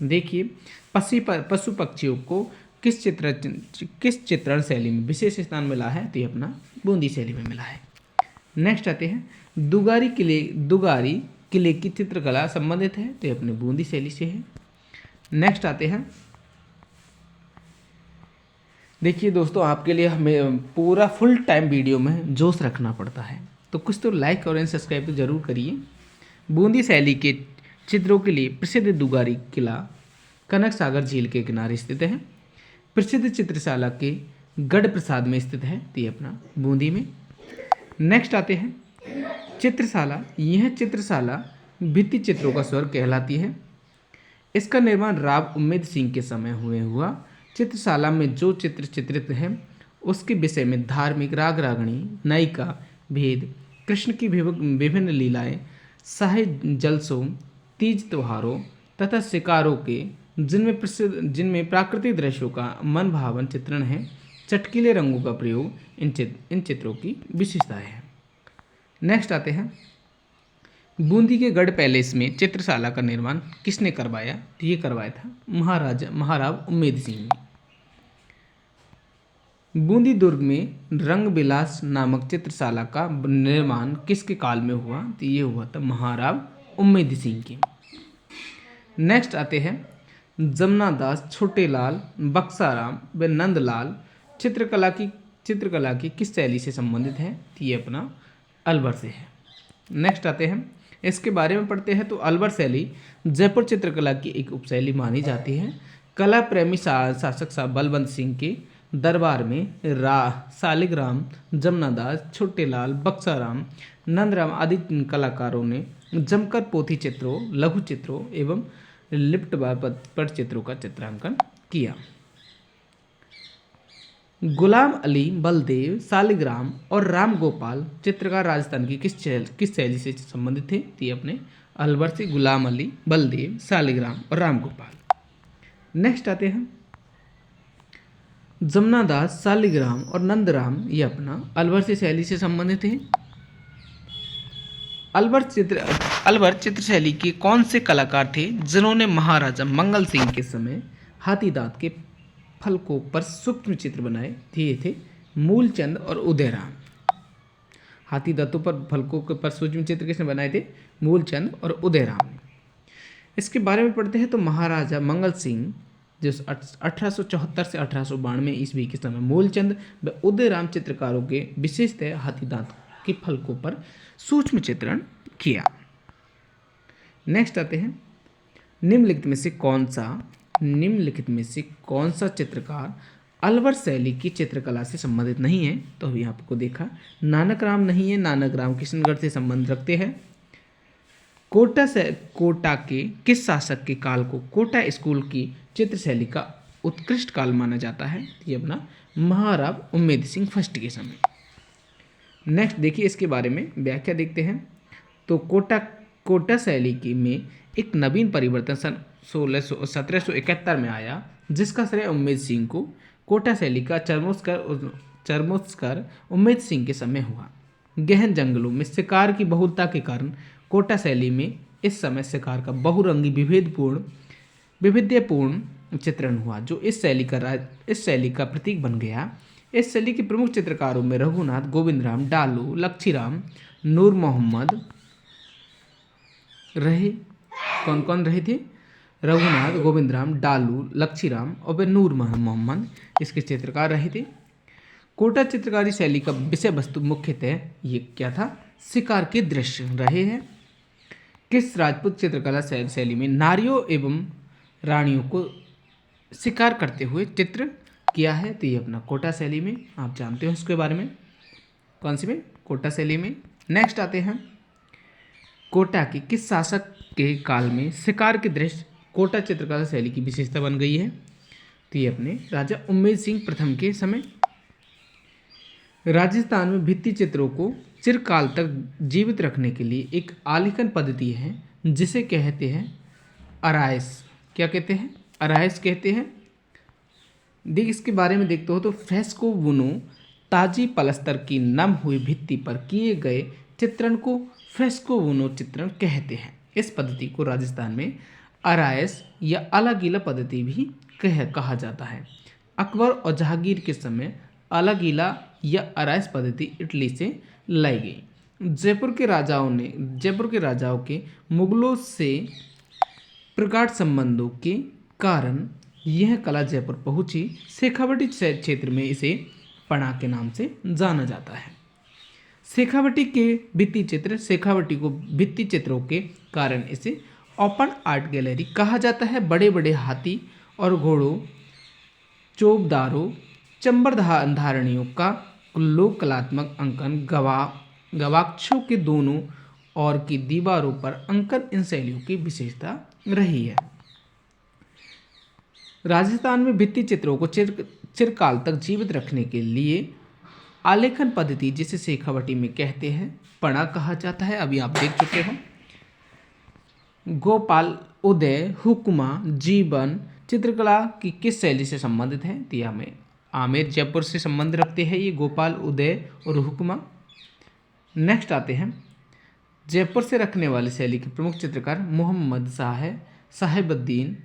A: देखिए, पशु पक्षियों को किस चित्रण शैली में विशेष स्थान मिला है, तो ये अपना बूंदी शैली में मिला है। नेक्स्ट आते हैं, दुगारी किले की चित्रकला संबंधित है, तो ये अपने बूंदी शैली से है। नेक्स्ट आते हैं, देखिए दोस्तों, आपके लिए हमें पूरा फुल टाइम वीडियो में जोश रखना पड़ता है, तो कुछ तो लाइक और सब्सक्राइब तो जरूर करिए। बूंदी शैली के चित्रों के लिए प्रसिद्ध दुगारी किला कनक सागर झील के किनारे स्थित है। प्रसिद्ध चित्रशाला के गढ़ प्रसाद में स्थित है, तो ये अपना बूंदी में। नेक्स्ट आते हैं, चित्रशाला। यह चित्रशाला भित्ति चित्रों का स्वर्ग कहलाती है। इसका निर्माण राव उम्मेद सिंह के समय हुआ। चित्रशाला में जो चित्र चित्रित हैं उसके विषय में धार्मिक, राग रागणी, नायिका भेद, कृष्ण की विभिन्न लीलाएं, शाही जलसों, तीज त्योहारों तथा शिकारों के जिनमें प्राकृतिक दृश्यों का मन भावन चित्रण है, चटकीले रंगों का प्रयोग इन चित्रों की विशेषताएं हैं। नेक्स्ट आते हैं, बूंदी के गढ़ पैलेस में चित्रशाला का निर्माण किसने करवाया? तो ये करवाया था महाराव उम्मेद सिंह ने। बूंदी दुर्ग में रंग विलास नामक चित्रशाला का निर्माण किसके काल में हुआ? तो ये हुआ था महाराव उम्मेद सिंह के। नेक्स्ट आते हैं, जमुना दास, छोटेलाल, बक्साराम व नंदलाल चित्रकला की किस शैली से संबंधित है? तो ये अपना अलवर से है। नेक्स्ट आते हैं, इसके बारे में पढ़ते हैं तो अलवर शैली जयपुर चित्रकला की एक उपशैली मानी जाती है। कला प्रेमी शासक बलवंत सिंह के दरबार में शालिग्राम, जमुनादास, छोटेलाल, बक्साराम, नंदराम आदि कलाकारों ने जमकर पोथी चित्रों, लघु चित्रों एवं लिप्ट पट चित्रों का चित्रांकन किया। गुलाम अली, बलदेव, शालिग्राम और राम गोपाल चित्रकार राजस्थान की किस शैली से संबंधित थे? तो ये अपने अलवर से गुलाम अली, बलदेव, शालिग्राम और राम गोपाल। नेक्स्ट आते हैं, जमुनादास, शालिग्राम और नंदराम, ये अपना अलवर से शैली से संबंधित हैं। अलवर चित्र शैली के कौन से कलाकार थे जिन्होंने महाराजा मंगल सिंह के समय हाथी दांत के फलकों पर सूक्ष्म चित्र बनाए थे? ये थे मूलचंद और उदयराम। हाथी दांतों पर फलकों के पर सूक्ष्म चित्र किसने बनाए थे? मूलचंद और उदयराम ने। इसके बारे में पढ़ते हैं तो महाराजा मंगल सिंह जो 1874 से 1892 ईस्वी के समय मूलचंद व उदयराम चित्रकारों के विशेषतः हाथी दांत के फलकों पर सूक्ष्म चित्रण किया। नेक्स्ट आते हैं, निम्नलिखित में से कौन सा चित्रकार अलवर शैली की चित्रकला से संबंधित नहीं है? तो अभी आपको देखा, नानक राम नहीं है। नानक राम किशनगढ़ से संबंध रखते हैं। कोटा के किस शासक के काल को कोटा स्कूल की चित्र शैली का उत्कृष्ट काल माना जाता है? ये अपना महाराव उम्मेद सिंह फर्स्ट के समय। नेक्स्ट देखिए इसके बारे में व्याख्या देखते हैं। तो कोटा शैली की में एक नवीन परिवर्तन सन 1771 में आया, जिसका श्रेय उम्मेद सिंह को। कोटा शैली का चरमोत्कर्ष उम्मेद सिंह के समय हुआ। गहन जंगलों में शिकार की बहुलता के कारण कोटा शैली में इस समय शिकार का बहुरंगी विविधतापूर्ण चित्रण हुआ, जो इस शैली का प्रतीक बन गया। इस शैली के प्रमुख चित्रकारों में रघुनाथ, गोविंदराम, डालू, लक्षीराम, नूर मोहम्मद रहे। कौन कौन रहे थे? रघुनाथ, गोविंदराम, डालू, लक्षीराम और वे नूर मोहम्मद इसके चित्रकार रहे थे। कोटा चित्रकारी शैली का विषय वस्तु मुख्यतः ये क्या था? शिकार के दृश्य रहे हैं। किस राजपूत चित्रकला शैली में नारियों एवं रानियों को शिकार करते हुए चित्र किया है? तो ये अपना कोटा शैली में, आप जानते हो इसके बारे में। कौन सी में? कोटा शैली में। नेक्स्ट आते हैं, कोटा के किस शासक के काल में शिकार के दृश्य कोटा चित्रकला शैली की विशेषता बन गई है? तो ये अपने राजा उम्मेद सिंह प्रथम के समय। राजस्थान में भित्ति चित्रों को चिरकाल तक जीवित रखने के लिए एक आलेखन पद्धति है, जिसे कहते हैं अराइस। क्या कहते हैं? अराइस कहते हैं। देख इसके बारे में देखते हो तो फ्रेस्को बुनो, ताजी पलस्तर की नम हुई भित्ति पर किए गए चित्रण को फ्रेस्को बुनो चित्रण कहते हैं। इस पद्धति को राजस्थान में अराइस या अलगीला पद्धति भी कहा जाता है। अकबर और जहांगीर के समय अलगीला या अराइस पद्धति इटली से लाई गई। जयपुर के राजाओं के मुगलों से प्रगाढ़ संबंधों के कारण यह कला जयपुर पहुंची। शेखावटी क्षेत्र में इसे पणा के नाम से जाना जाता है। शेखावटी को भित्ति चित्रों के कारण इसे ओपन आर्ट गैलरी कहा जाता है। बड़े बड़े हाथी और घोड़ों, चौबदारों, चंबर धारणियों का लोक कलात्मक अंकन, गवाक्षों के दोनों ओर की दीवारों पर अंकन इन शैलियों की विशेषता रही है। राजस्थान में भित्ति चित्रों को चिरकाल तक जीवित रखने के लिए आलेखन पद्धति, जिसे शेखावटी में कहते हैं, पणा कहा जाता है। अभी आप देख चुके हो। गोपाल, उदय, हुक्मा, जीवन चित्रकला की किस शैली से संबंधित है? तो हमें आमेर जयपुर से संबंध रखते हैं ये गोपाल, उदय और हुक्मा। नेक्स्ट आते हैं, जयपुर से रखने वाली शैली के प्रमुख चित्रकार मोहम्मद साहेबुद्दीन,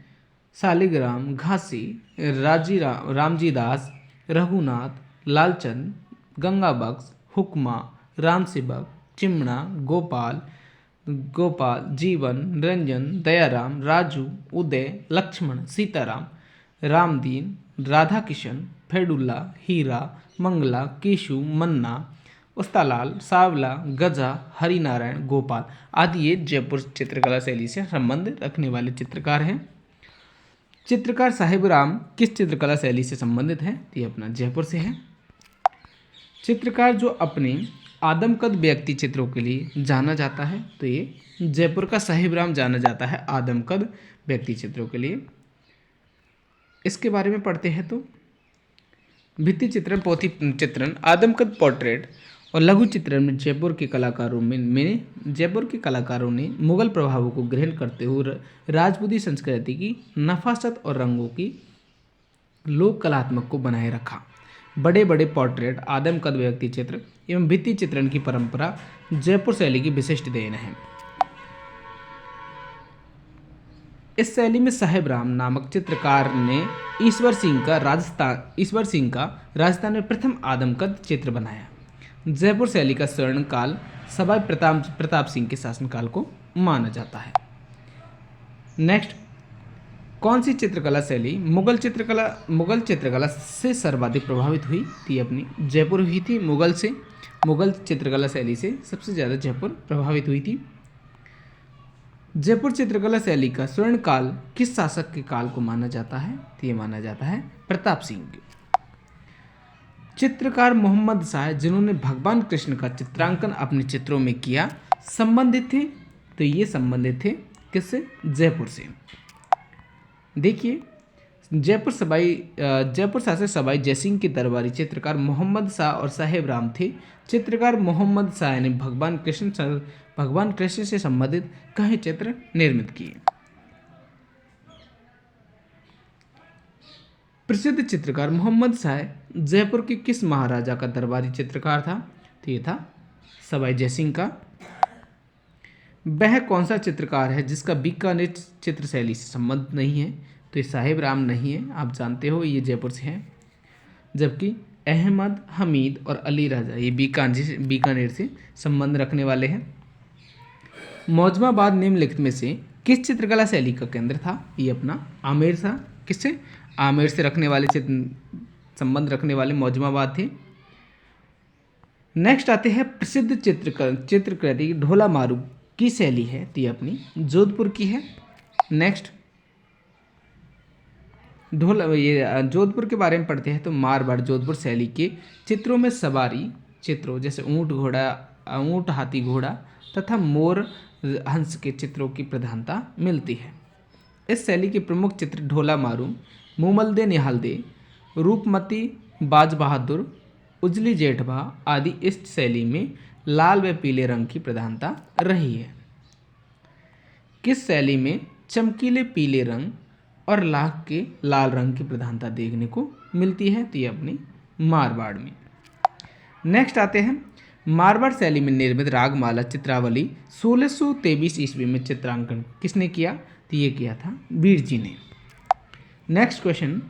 A: शालिग्राम, घासी, रामजी दास, रघुनाथ, लालचंद, गंगाबख्श, हुक्मा, राम सेवक, चिमना, गोपाल, जीवन, रंजन, दयाराम, राजू, उदय, लक्ष्मण, सीताराम, रामदीन, राधा किशन, फेडुल्ला, हीरा, मंगला, केशु, मन्ना, उस्तालाल, सावला, गजा, हरिनारायण, गोपाल आदि ये जयपुर चित्रकला शैली से संबंध रखने वाले चित्रकार हैं। चित्रकार साहिबराम किस चित्रकला शैली से संबंधित है? तो ये अपना जयपुर से है। चित्रकार जो अपने आदमकद व्यक्ति चित्रों के लिए जाना जाता है, तो ये जयपुर का साहिबराम जाना जाता है आदमकद व्यक्ति चित्रों के लिए। इसके बारे में पढ़ते हैं तो भित्ति चित्रण, पोथी चित्रण, आदमकद पोर्ट्रेट और लघु चित्रण में जयपुर के कलाकारों ने मुगल प्रभावों को ग्रहण करते हुए राजपूती संस्कृति की नफासत और रंगों की लोक कलात्मक को बनाए रखा। बड़े बड़े पोर्ट्रेट, आदमकद व्यक्ति चित्र एवं भित्ति चित्रण की परंपरा जयपुर शैली की विशिष्ट देन है। इस शैली में साहेबराम नामक चित्रकार ने ईश्वर सिंह का राजस्थान में प्रथम आदमकद चित्र बनाया। जयपुर शैली का स्वर्ण काल सवाई प्रताप सिंह के शासनकाल को माना जाता है। नेक्स्ट, कौन सी चित्रकला शैली मुगल चित्रकला से सर्वाधिक प्रभावित हुई? थी अपनी जयपुर हुई थी। मुगल चित्रकला शैली से सबसे ज़्यादा जयपुर प्रभावित हुई थी। जयपुर चित्रकला शैली का स्वर्ण काल किस शासक के काल को माना जाता है? तो ये माना जाता है प्रताप सिंह। चित्रकार मोहम्मद शाह, जिन्होंने भगवान कृष्ण का चित्रांकन अपने चित्रों में किया, संबंधित थे? तो ये संबंधित थे किससे? जयपुर से। देखिए, जयपुर शासक सवाई जयसिंह के दरबारी चित्रकार मोहम्मद शाह और साहेब राम थे। चित्रकार मोहम्मद शाह ने भगवान कृष्ण से संबंधित कई चित्र निर्मित किए। प्रसिद्ध चित्रकार मोहम्मद शाह जयपुर के किस महाराजा का दरबारी चित्रकार था? तो ये था सवाई जयसिंह का। वह कौन सा चित्रकार है जिसका बीकानेर चित्र शैली से संबंध नहीं है? तो ये साहेब राम नहीं है, आप जानते हो ये जयपुर से हैं। जबकि अहमद हमीद और अली राजा ये बीकानेर से संबंध रखने वाले हैं। मौजमाबाद निम्नलिखित में से किस चित्रकला शैली का केंद्र था? ये अपना आमेर था। किससे? आमेर से रखने वाले संबंध रखने वाले मौजमाबाद थे। नेक्स्ट आते हैं प्रसिद्ध चित्रकृति ढोला मारू की शैली है, तो ये अपनी जोधपुर की है। नेक्स्ट जोधपुर के बारे में पढ़ते हैं तो मारवाड़ जोधपुर शैली के चित्रों में सवारी चित्रों जैसे ऊंट हाथी घोड़ा तथा मोर हंस के चित्रों की प्रधानता मिलती है। इस शैली के प्रमुख चित्र ढोला मारू, मुमलदे निहालदे, रूपमती, बाज बहादुर, उजली जेठबा आदि इस शैली में लाल व पीले रंग की प्रधानता रही है। किस शैली में चमकीले पीले रंग और लाख के लाल रंग की प्रधानता देखने को मिलती है? तो ये अपनी मारवाड़ में। नेक्स्ट आते हैं मारवाड़ शैली में निर्मित रागमाला चित्रावली 1623 ईस्वी में चित्रांकन किसने किया? तो ये किया था वीर जी ने। नेक्स्ट क्वेश्चन,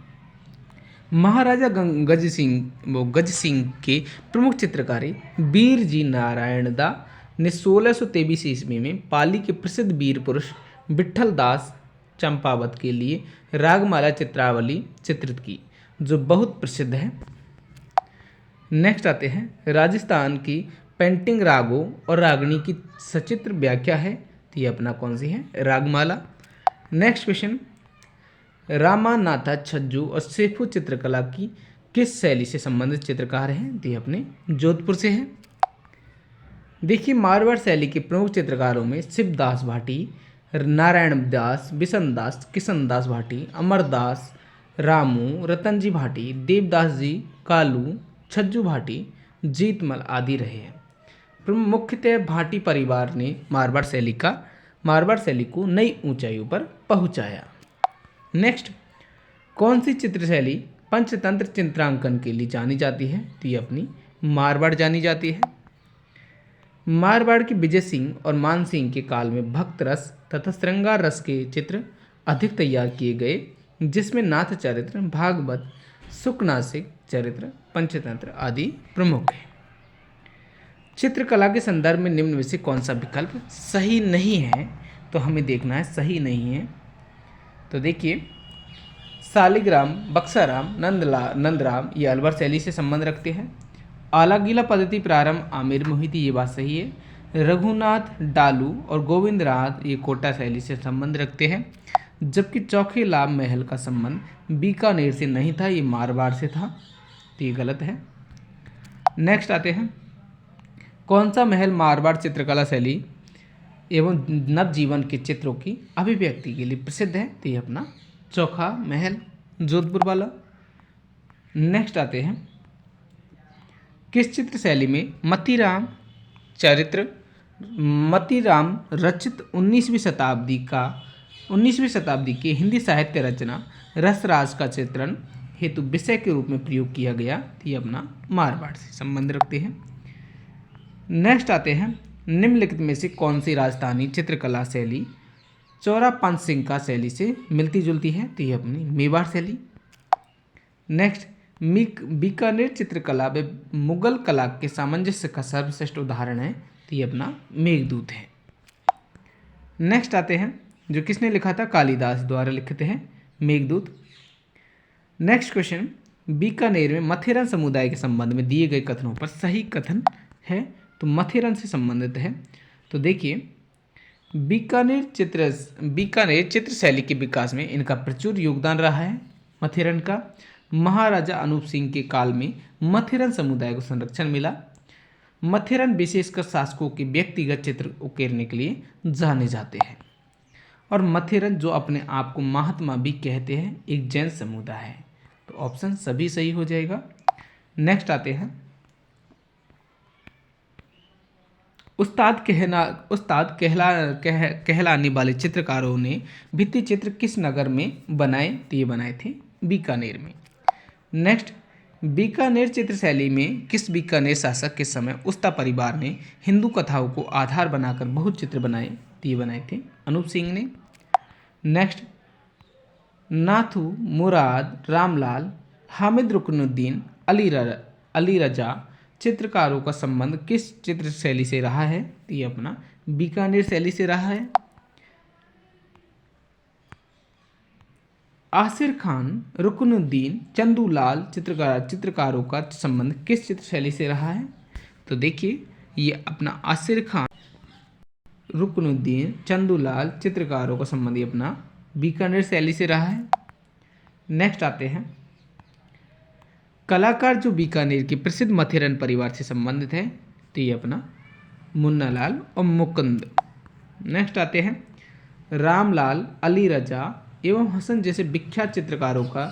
A: महाराजा गज सिंह के प्रमुख चित्रकारी वीर जी नारायण दा ने 1623 ईस्वी में पाली के प्रसिद्ध वीर पुरुष विठल दास चंपावत के लिए रागमाला चित्रावली चित्रित की, जो बहुत प्रसिद्ध है। नेक्स्ट आते हैं राजस्थान की पेंटिंग रागों और रागनी की सचित्र व्याख्या है, तो ये अपना कौन सी है? रागमाला। नेक्स्ट क्वेश्चन, रामानाथा छज्जू और सेफू चित्रकला की किस शैली से संबंधित चित्रकार हैं? तो ये अपने जोधपुर से हैं। देखिए मारवाड़ शैली के प्रमुख चित्रकारों में शिवदास भाटी, नारायण दास, बिशन दास, किशन दास भाटी, अमरदास, रामू, रतनजी भाटी, देवदास जी, कालू, छज्जू भाटी, जीतमल आदि रहे हैं। मुख्यतः भाटी परिवार ने मारवाड़ शैली को नई ऊंचाइयों पर पहुंचाया। नेक्स्ट, कौन सी चित्र शैली पंचतंत्र चित्रांकन के लिए जानी जाती है? तो ये अपनी मारवाड़ जानी जाती है। मारवाड़ के विजय सिंह और मान सिंह के काल में भक्त रस तथा श्रृंगार रस के चित्र अधिक तैयार किए गए, जिसमें नाथ चरित्र, भागवत, सुकनासिक चरित्र, पंचतंत्र आदि प्रमुख हैं। चित्रकला के संदर्भ में निम्न में से कौन सा विकल्प सही नहीं है? तो हमें देखना है सही नहीं है। तो देखिए शालिग्राम, बक्साराम, नंदराम ये अलवर शैली से संबंध रखते हैं। आला गीला पद्धति प्रारंभ आमिर मोहिती, ये बात सही है। रघुनाथ डालू और गोविंद राहत ये कोटा शैली से संबंध रखते हैं, जबकि चौखे लाभ महल का संबंध बीकानेर से नहीं था, ये मारवाड़ से था, तो ये गलत है। नेक्स्ट आते हैं, कौन सा महल मारवाड़ चित्रकला शैली एवं नवजीवन के चित्रों की अभिव्यक्ति के लिए प्रसिद्ध है? तो ये अपना चौखा महल जोधपुर वाला। नेक्स्ट आते हैं, किस चित्र शैली में मतीराम रचित 19वीं शताब्दी के हिंदी साहित्य रचना रसराज का चित्रण हेतु विषय के रूप में प्रयोग किया गया? तो ये अपना मारवाड़ से संबंध रखते हैं। नेक्स्ट आते हैं, निम्नलिखित में से कौन सी राजस्थानी चित्रकला शैली चौरा पंच सिंह का शैली से मिलती जुलती है? तो ये अपनी मेवाड़ शैली। नेक्स्ट, बीकानेर चित्रकला व मुगल कला के सामंजस्य का सर्वश्रेष्ठ उदाहरण है, तो ये अपना मेघदूत है। नेक्स्ट आते हैं, जो किसने लिखा था? कालिदास द्वारा लिखित है मेघदूत। नेक्स्ट क्वेश्चन, बीकानेर में मथेरन समुदाय के संबंध में दिए गए कथनों पर सही कथन है? तो मथेरन से संबंधित है। तो देखिए बीकानेर चित्र शैली के विकास में इनका प्रचुर योगदान रहा है मथेरन का। महाराजा अनूप सिंह के काल में मथेरन समुदाय को संरक्षण मिला। मथेरन विशेषकर शासकों के व्यक्तिगत चित्र उकेरने के लिए जाने जाते हैं। और मथेरन जो अपने आप को महात्मा भी कहते हैं एक जैन समुदाय है। तो ऑप्शन सभी सही हो जाएगा। नेक्स्ट आते हैं, कहलाने वाले चित्रकारों ने भित्ति चित्र किस नगर में बनाए? तो ये बनाए थे बीकानेर में। नेक्स्ट, बीकानेर चित्र शैली में किस बीकानेर शासक के समय उस्ता परिवार ने हिंदू कथाओं को आधार बनाकर बहुत चित्र बनाए? तो ये बनाए थे अनूप सिंह ने। नेक्स्ट, नाथू, मुराद, रामलाल, हामिद रुकनुद्दीन, अली रजा चित्रकारों का संबंध किस चित्र शैली से रहा है? तो ये अपना बीकानेर शैली से रहा है। आसिर खान, रुकनुद्दीन, चंदूलाल चित्रकारों का संबंध किस चित्र शैली से रहा है? तो देखिए ये अपना आसिर खान, रुकनुद्दीन, चंदूलाल चित्रकारों का संबंध अपना बीकानेर शैली से रहा है। नेक्स्ट आते हैं, कलाकार जो बीकानेर के प्रसिद्ध मथेरन परिवार से संबंधित है? तो ये अपना मुन्नालाल और मुकुंद। नेक्स्ट आते हैं, रामलाल, अली रजा एवं हसन जैसे विख्यात चित्रकारों का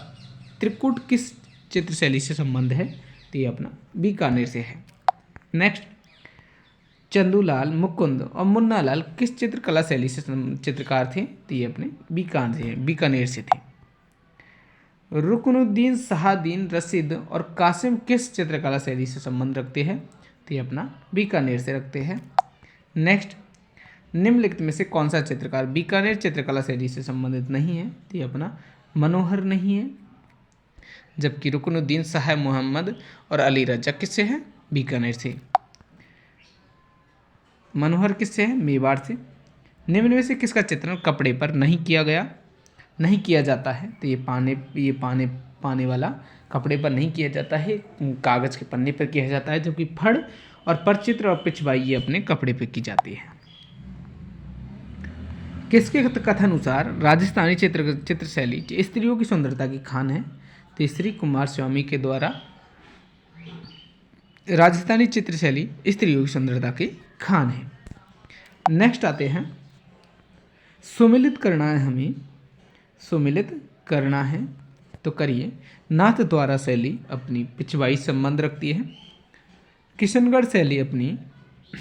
A: त्रिकुट किस चित्र शैली से संबंध है? तो ये अपना बीकानेर से है। नेक्स्ट, चंदूलाल, मुकुंद और मुन्नालाल किस चित्रकला शैली से चित्रकार थे? तो ये अपने बीकानेर से थे। रुकनुद्दीन, सहादीन, रशीद और कासिम किस चित्रकला शैली से संबंध रखते हैं? तो ये अपना बीकानेर से रखते हैं। नेक्स्ट, निम्नलिखित में से कौन सा चित्रकार बीकानेर चित्रकला शैली से संबंधित नहीं है? तो ये अपना मनोहर नहीं है। जबकि रुकनुद्दीन, शाह मोहम्मद और अली रजा किससे है? बीकानेर से। मनोहर किससे है? मेवाड़ से। निम्न में से किसका चित्रण कपड़े पर नहीं किया जाता है? तो ये पाने वाला कपड़े पर नहीं किया जाता है, कागज़ के पन्ने पर किया जाता है, जबकि फड़ और परचित्र और पिछवाई ये अपने कपड़े पर की जाती है। किसके कथानुसार राजस्थानी चित्र शैली स्त्रियों की सुंदरता की खान है? तो श्री कुमार स्वामी के द्वारा राजस्थानी चित्र शैली स्त्रियों की सुंदरता की खान है। नेक्स्ट आते हैं, सुमिलित करना है तो करिए। नाथ द्वारा शैली अपनी पिछवाई संबंध रखती है। किशनगढ़ शैली अपनी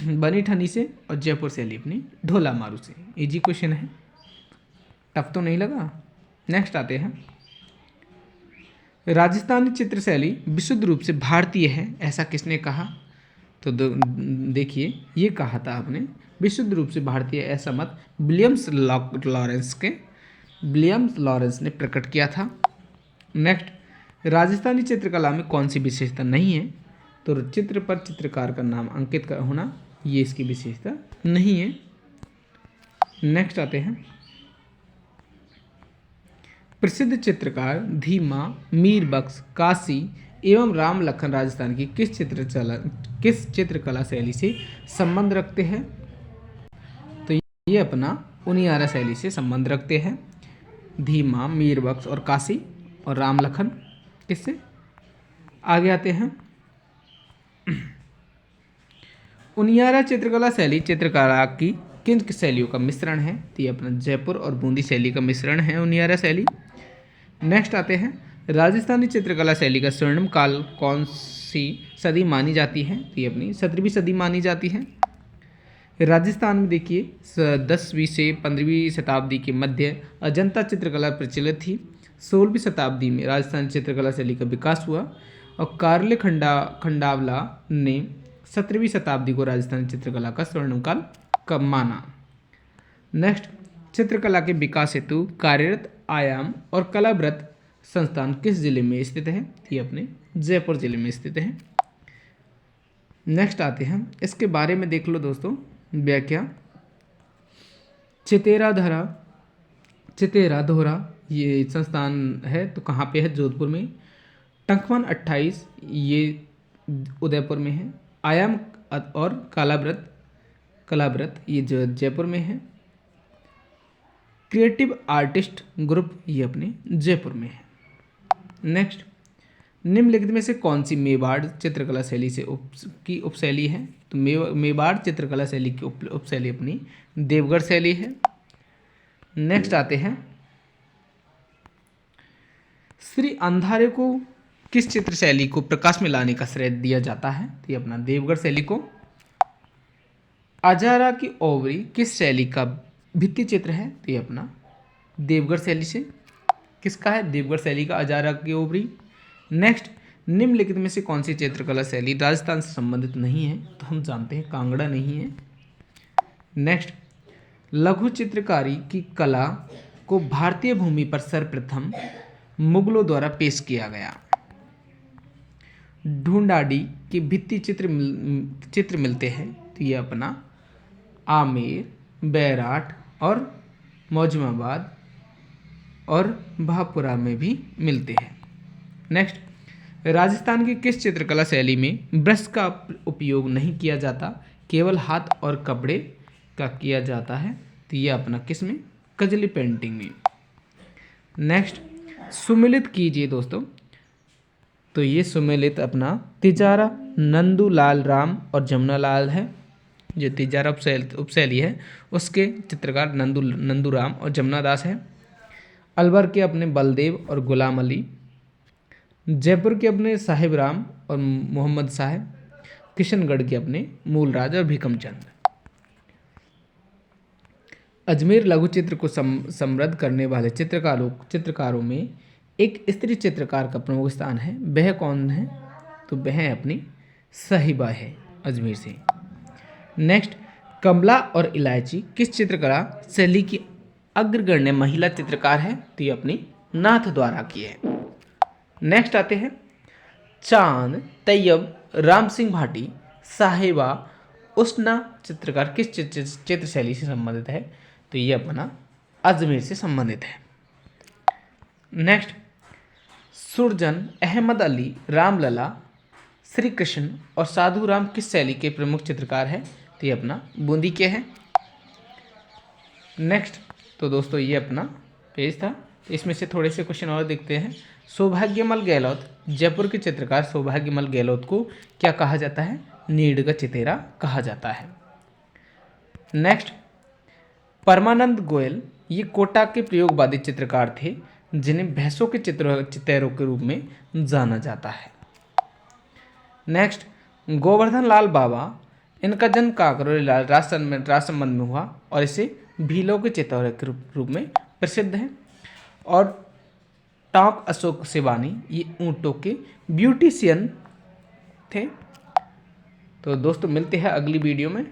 A: बनी ठनी से और जयपुर शैली अपनी ढोला मारू से। इजी क्वेश्चन है, टफ तो नहीं लगा। नेक्स्ट आते हैं, राजस्थानी चित्र शैली विशुद्ध रूप से भारतीय है ऐसा किसने कहा? तो देखिए ये कहा था आपने विशुद्ध रूप से भारतीय ऐसा मत विलियम्स लॉरेंस ने प्रकट किया था। नेक्स्ट, राजस्थानी चित्रकला में कौन सी विशेषता नहीं है? तो चित्र पर चित्रकार का नाम अंकित होना ये इसकी विशेषता नहीं है। नेक्स्ट आते हैं, प्रसिद्ध चित्रकार धीमा, मीर बख्श, काशी एवं राम लखन राजस्थान की किस चित्रकला शैली से संबंध रखते हैं? तो ये अपना उनियारा शैली से संबंध रखते हैं। धीमा, मीर बख्श और काशी और राम लखन किससे? आगे आते हैं, उनियारा चित्रकला शैली चित्रकला की किन शैलियों का मिश्रण है? तो ये अपना जयपुर और बूंदी शैली का मिश्रण है उनियारा शैली। नेक्स्ट आते हैं, राजस्थानी चित्रकला शैली का स्वर्णिम काल कौन सी सदी मानी जाती है? तो ये अपनी 17वीं सदी मानी जाती है। राजस्थान में देखिए 10वीं से 15वीं शताब्दी के मध्य अजंता चित्रकला प्रचलित थी। 16वीं शताब्दी में राजस्थानी चित्रकला शैली का विकास हुआ और कार्ले खंडावला ने 17वीं शताब्दी को राजस्थानी चित्रकला का स्वर्णिम काल कब माना। नेक्स्ट, चित्रकला के विकास हेतु कार्यरत आयाम और कलाव्रत संस्थान किस जिले में स्थित है? ये अपने जयपुर जिले में स्थित है। नेक्स्ट आते हैं, इसके बारे में देख लो दोस्तों व्याख्या। चितेरा धोरा ये संस्थान है तो कहाँ पे है? जोधपुर में। टंकमान 28 ये उदयपुर में है। आयाम और कलाव्रत ये जो जयपुर में है। क्रिएटिव आर्टिस्ट ग्रुप ये अपने जयपुर में है। नेक्स्ट, निम्नलिखित में से कौन सी मेवाड़ चित्रकला शैली से उपशैली है? तो मेवाड़ चित्रकला शैली की उपशैली अपनी देवगढ़ शैली है। नेक्स्ट आते हैं, श्री अंधारे को किस चित्र शैली को प्रकाश में लाने का श्रेय दिया जाता है? तो ये अपना देवगढ़ शैली को। अजारा की ओवरी किस शैली का भित्ति चित्र है? तो ये अपना देवगढ़ शैली से किसका है? देवगढ़ शैली का अजारा की ओवरी। नेक्स्ट, निम्नलिखित में से कौन सी चित्रकला शैली राजस्थान से संबंधित नहीं है? तो हम जानते हैं कांगड़ा नहीं है। नेक्स्ट, लघु चित्रकारी की कला को भारतीय भूमि पर सर्वप्रथम मुगलों द्वारा पेश किया गया। ढूंढाड़ी के भित्ति चित्र मिलते हैं, तो ये अपना आमेर, बैराट और मौजमाबाद और भापुरा में भी मिलते हैं। नेक्स्ट, राजस्थान की किस चित्रकला शैली में ब्रश का उपयोग नहीं किया जाता, केवल हाथ और कपड़े का किया जाता है? तो ये अपना किस में? कजली पेंटिंग में। नेक्स्ट, सुमेलित कीजिए दोस्तों। तो ये सुमेलित अपना तिजारा नंदूलाल राम और जमुनालाल है। जो तिजारा उपशैली है उसके चित्रकार नंदूराम और जमुना दास है। अलवर के अपने बलदेव और गुलाम अली। जयपुर के अपने साहिब राम और मोहम्मद साहब। किशनगढ़ के अपने मूलराज और भीकमचंद। अजमेर लघु चित्र को समृद्ध करने वाले चित्रकारों में एक स्त्री चित्रकार का प्रमुख स्थान है। वह कौन है? तो वह अपनी साहिबा है अजमेर से। नेक्स्ट, कमला और इलायची किस चित्रकला शैली की अग्रगण्य महिला चित्रकार है? तो ये अपनी नाथ द्वारा की है। नेक्स्ट आते हैं, चांद तैयब राम सिंह भाटी साहिबा उस्ना चित्रकार किस चित्र शैली से संबंधित है? तो ये अपना अजमेर से संबंधित है। नेक्स्ट, सुरजन अहमद अली रामलला श्री कृष्ण और साधु राम किस शैली के प्रमुख चित्रकार है? तो ये अपना बूंदी के हैं। नेक्स्ट, तो दोस्तों ये अपना पेज था। तो इसमें से थोड़े से क्वेश्चन और देखते हैं। सौभाग्यमल गहलोत, जयपुर के चित्रकार सौभाग्यमल गहलोत को क्या कहा जाता है? नीड का चितेरा कहा जाता है। नेक्स्ट, परमानंद गोयल ये कोटा के प्रयोगवादी चित्रकार थे जिन्हें भैंसों के चित्रों के रूप में जाना जाता है। नेक्स्ट, गोवर्धन लाल बाबा, इनका जन्म काकरोली राजसमंद में हुआ और इसे भीलों के चित्रों के रूप में प्रसिद्ध है। और टॉक अशोक सिवानी ये ऊँटों के ब्यूटिशियन थे। तो दोस्तों मिलते हैं अगली वीडियो में।